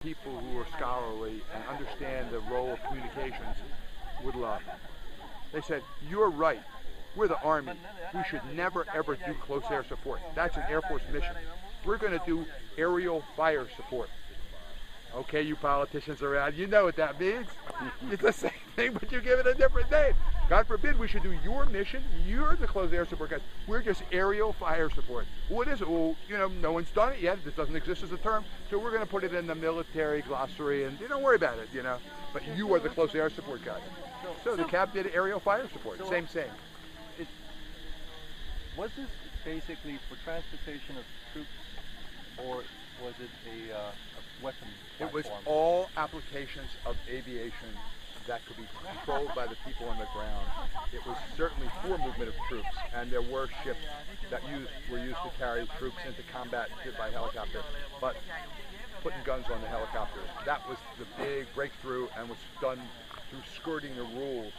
people who are scholarly and understand the role of communications would love. They said, you're right. We're the Army. We should never, ever do close air support. That's an Air Force mission. We're going to do aerial fire support. Okay, you politicians around, you know what that means. It's the same thing, but you give it a different name. God forbid we should do your mission. You're the close air support guys. We're just aerial fire support. What is it? Well, you know, no one's done it yet. This doesn't exist as a term, so we're going to put it in the military glossary, and don't worry about it, you know. But you are the close air support guys. So the CAV did aerial fire support. Same. Was this basically for transportation of troops, or was it a weapon platform? It was all applications of aviation that could be controlled by the people on the ground. It was certainly for movement of troops, and there were ships that were used to carry troops into combat by helicopter, but putting guns on the helicopters, that was the big breakthrough, and was done through skirting the rules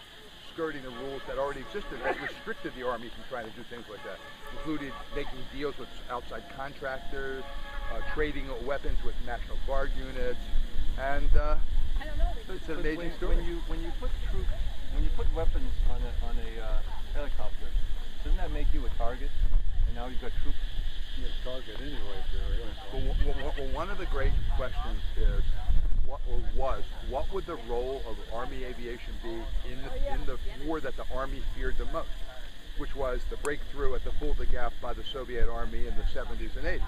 that already existed that restricted the Army from trying to do things like that, included making deals with outside contractors, trading weapons with National Guard units, and it's an amazing story. When you put weapons on a helicopter, doesn't that make you a target? And now you've got troops. You're a target anyway. Well, one of the great questions is, what would the role of Army aviation be in the war that the Army feared the most, which was the breakthrough at the Fulda Gap by the Soviet Army in the 70s and 80s?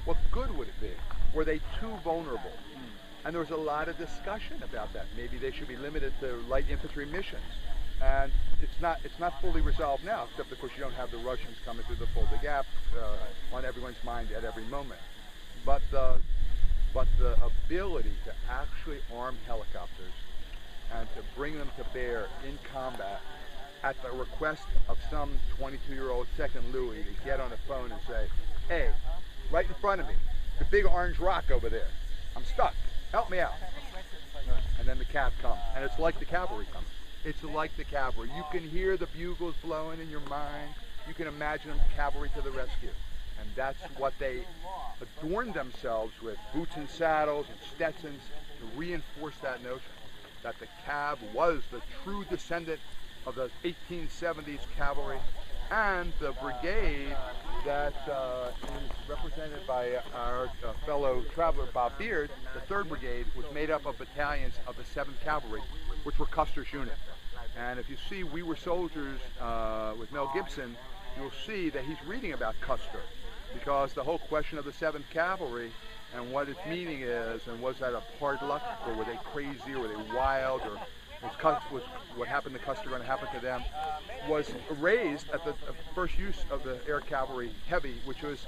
What good would it be? Were they too vulnerable? And there was a lot of discussion about that. Maybe they should be limited to light infantry missions. And it's not fully resolved now, except of course you don't have the Russians coming through the Fulda Gap on everyone's mind at every moment. But the ability to actually arm helicopters and to bring them to bear in combat at the request of some 22-year-old Second Louis to get on the phone and say, hey, right in front of me, the big orange rock over there, I'm stuck, help me out. And then the CAV comes, and it's like the cavalry comes. It's like the cavalry. You can hear the bugles blowing in your mind. You can imagine them, cavalry to the rescue. And that's what they adorned themselves with, boots and saddles and Stetsons, to reinforce that notion that the CAV was the true descendant of the 1870s cavalry, and the brigade that is represented by our fellow traveler Bob Beard, the 3rd Brigade, was made up of battalions of the 7th Cavalry, which were Custer's unit. And if you see We Were Soldiers with Mel Gibson, you'll see that he's reading about Custer, because the whole question of the 7th Cavalry and what its meaning is, and was that a hard luck, or were they crazy, or were they wild, or was what happened to Custer going to happen to them, was raised at the first use of the Air Cavalry Heavy, which was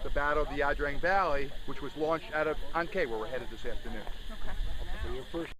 the Battle of the Yadrang Valley, which was launched out of Ankei, where we're headed this afternoon. Okay. So your first